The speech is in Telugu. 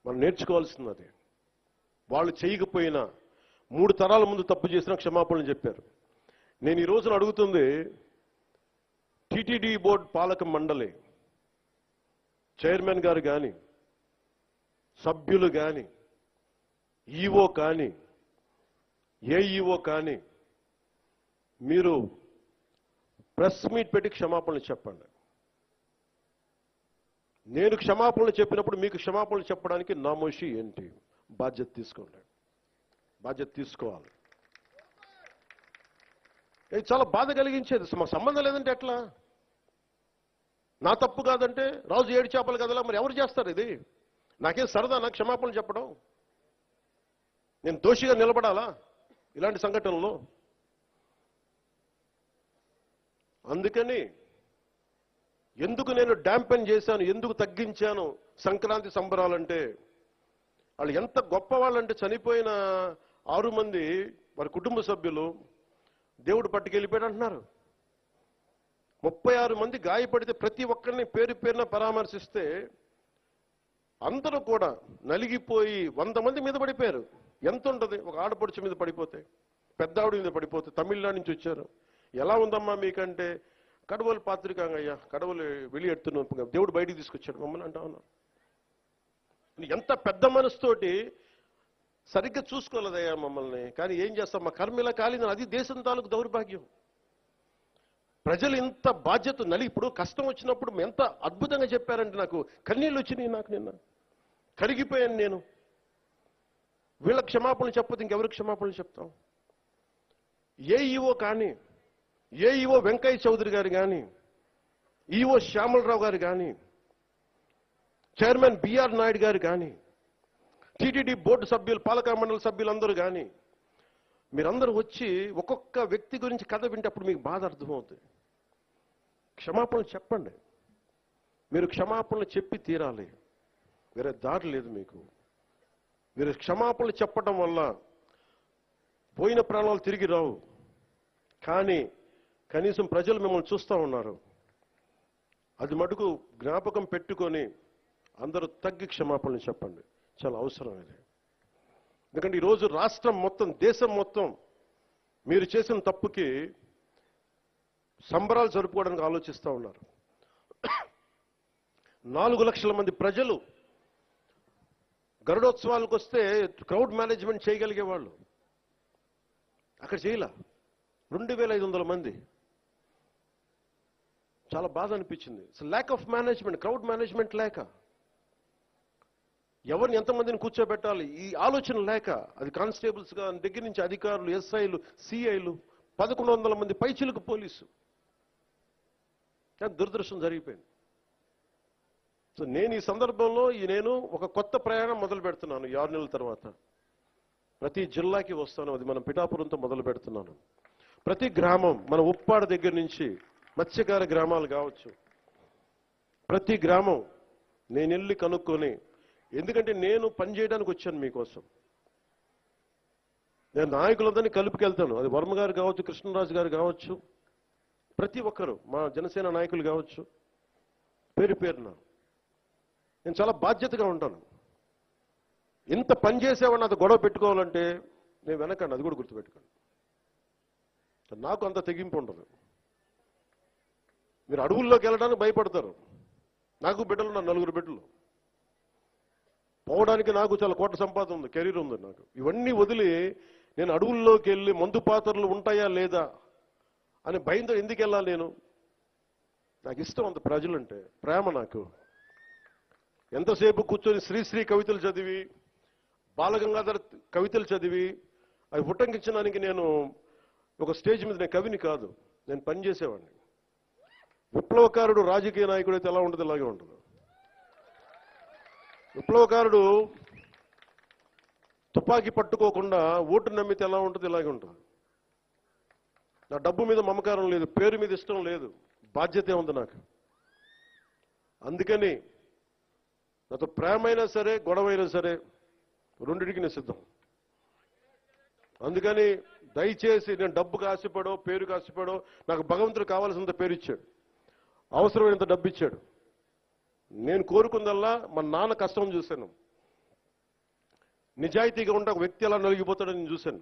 మనం నేర్చుకోవాల్సింది అది. వాళ్ళు చేయకపోయినా 3 తరాల ముందు తప్పు చేసినా క్షమాపణలు చెప్పారు. నేను ఈ రోజున అడుగుతుంది టీటీడీ బోర్డు పాలక మండలి చైర్మన్ గారు కానీ, సభ్యులు కానీ, ఈఓ కానీ, ఏఈఓ కానీ, మీరు ప్రెస్ మీట్ పెట్టి క్షమాపణలు చెప్పండి. నేను క్షమాపణలు చెప్పినప్పుడు మీకు క్షమాపణలు చెప్పడానికి నామోషి ఏంటి? బాధ్యత తీసుకోండి, బాధ్యత తీసుకోవాలి. ఇది చాలా బాధ కలిగించేది. మాకు సంబంధం లేదంటే ఎట్లా? నా తప్పు కాదంటే రాజు 7 చేపలు కదలా, మరి ఎవరు చేస్తారు ఇది? నాకేం సరదా నాకు క్షమాపణలు చెప్పడం? నేను దోషిగా నిలబడాలా ఇలాంటి సంఘటనలో? అందుకని ఎందుకు నేను డాంపెన్ చేశాను, ఎందుకు తగ్గించాను సంక్రాంతి సంబరాలంటే, వాళ్ళు ఎంత గొప్ప వాళ్ళంటే చనిపోయిన 6 మంది వారి కుటుంబ సభ్యులు దేవుడు పట్టుకెళ్ళిపోయాడు అంటున్నారు. 36 మంది గాయపడితే ప్రతి ఒక్కరిని పేరు పేరున పరామర్శిస్తే అందరూ కూడా నలిగిపోయి 100 మంది మీద పడిపోయారు. ఎంత ఉంటుంది ఒక ఆడపడుచు మీద పడిపోతే, పెద్ద ఆవిడ మీద పడిపోతే? తమిళనాడు నుంచి వచ్చారు. ఎలా ఉందమ్మా మీకంటే, కడవలు పాత్రికాంగయ్యా, కడవలు వెళ్ళి దేవుడు బయటికి తీసుకొచ్చాడు మమ్మల్ని అంటా ఉన్నా. ఎంత పెద్ద మనసుతోటి సరిగ్గా చూసుకోలేదయ్యా మమ్మల్ని, కానీ ఏం చేస్తాం, మా కర్మిలా కాలింది. అది దేశం తాలూకు దౌర్భాగ్యం. ప్రజలు ఇంత బాధ్యత ఇప్పుడు కష్టం వచ్చినప్పుడు ఎంత అద్భుతంగా చెప్పారంటే నాకు కన్నీళ్ళు వచ్చినాయి. నాకు నిన్న కరిగిపోయాను నేను. వీళ్ళ క్షమాపణలు చెప్పదు ఇంకెవరికి క్షమాపణలు చెప్తాం? ఏఈఓ కానీ, ఏఈఓ వెంకయ్య చౌదరి గారు కానీ, ఈఓ శ్యామలరావు గారు కానీ, చైర్మన్ బిఆర్ నాయుడు గారు కానీ, టీటీడీ బోర్డు సభ్యులు, పాలక మండలి సభ్యులందరూ కానీ, మీరందరూ వచ్చి ఒక్కొక్క వ్యక్తి గురించి కథ వింటప్పుడు మీకు బాధ అర్థమవుతుంది. క్షమాపణలు చెప్పండి. మీరు క్షమాపణలు చెప్పి తీరాలి, వేరే దారి లేదు మీకు. మీరు క్షమాపణలు చెప్పడం వల్ల పోయిన ప్రాణాలు తిరిగి రావు, కానీ కనీసం ప్రజలు మిమ్మల్ని చూస్తూ ఉన్నారు. అది మటుకు జ్ఞాపకం పెట్టుకొని అందరూ తగ్గి క్షమాపణలు చెప్పండి. చాలా అవసరం ఇది. ఎందుకంటే ఈరోజు రాష్ట్రం మొత్తం, దేశం మొత్తం మీరు చేసిన తప్పుకి సంబరాలు జరుపుకోవడానికి ఆలోచిస్తూ ఉన్నారు. 4 లక్షల మంది ప్రజలు గరుడోత్సవాలకు వస్తే క్రౌడ్ మేనేజ్మెంట్ చేయగలిగే వాళ్ళు అక్కడ చేయలే. 2500 మంది. చాలా బాధ అనిపించింది. Lack of management, crowd management లేక, ఎవరిని ఎంతమందిని కూర్చోబెట్టాలి ఈ ఆలోచన లేక, అది కానిస్టేబుల్స్ గా దగ్గర నుంచి అధికారులు, ఎస్ఐలు, సిఐలు, 1100 మంది పైచిలకు పోలీసు. దురదృష్టం జరిగిపోయింది. సో నేను ఈ సందర్భంలో నేను ఒక కొత్త ప్రయాణం మొదలు పెడుతున్నాను. 6 నెలల తర్వాత ప్రతి జిల్లాకి వస్తాను. అది మనం పిఠాపురంతో మొదలు పెడుతున్నాను. ప్రతి గ్రామం, మన ఉప్పాడ దగ్గర నుంచి మత్స్యకార గ్రామాలు కావచ్చు, ప్రతి గ్రామం నేను వెళ్ళి కనుక్కొని, ఎందుకంటే నేను పనిచేయడానికి వచ్చాను మీకోసం. నేను నాయకులందరినీ కలుపుకెళ్తాను. అది వర్మ గారు కావచ్చు, కృష్ణరాజు గారు కావచ్చు, ప్రతి ఒక్కరు మా జనసేన నాయకులు కావచ్చు, పేరు పేరున నేను చాలా బాధ్యతగా ఉంటాను. ఇంత పని చేసేవాడిని అది గొడవ పెట్టుకోవాలంటే నేను వెనకండి, అది కూడా గుర్తుపెట్టుకోండి. నాకు అంత తెగింపు ఉండదు. మీరు అడవుల్లోకి వెళ్ళడానికి భయపడతారు. నాకు బిడ్డలు ఉన్నారు, 4 బిడ్డలు. పోవడానికి నాకు చాలా కోట్ల సంపాదన ఉంది, కెరీర్ ఉంది నాకు. ఇవన్నీ వదిలి నేను అడవుల్లోకి వెళ్ళి మందు పాత్రలు ఉంటాయా లేదా అని భయంతో ఎందుకు వెళ్ళాలి నేను? నాకు ఇష్టం అంత ప్రజలంటే, ప్రేమ నాకు. ఎంతసేపు కూర్చొని శ్రీశ్రీ కవితలు చదివి, బాలగంగాధర్ కవితలు చదివి అవి ఉటంకించడానికి నేను ఒక స్టేజ్ మీద, నేను కవిని కాదు, నేను పనిచేసేవాడిని. విప్లవకారుడు రాజకీయ నాయకుడు అయితే ఎలా ఉంటుంది, ఇలాగే ఉంటుంది. విప్లవకారుడు తుపాకీ పట్టుకోకుండా ఓటు నమ్మితే ఎలా ఉంటుంది, ఇలాగే ఉంటుంది. నా డబ్బు మీద మమకారం లేదు, పేరు మీద ఇష్టం లేదు, బాధ్యతే ఉంది నాకు. అందుకని నాతో ప్రేమైనా సరే, గొడవైనా సరే, రెండింటికి నేను సిద్ధం. అందుకని దయచేసి నేను డబ్బుకు ఆశపడో, పేరుకు ఆశపడో, నాకు భగవంతుడు కావాల్సినంత పేరు ఇచ్చాడు, అవసరమైనంత డబ్బు ఇచ్చాడు. నేను కోరుకుందల్లా మా నాన్న కష్టం చూశాను. నిజాయితీగా ఉంటే ఒక వ్యక్తి ఎలా నలిగిపోతాడో నేను చూశాను.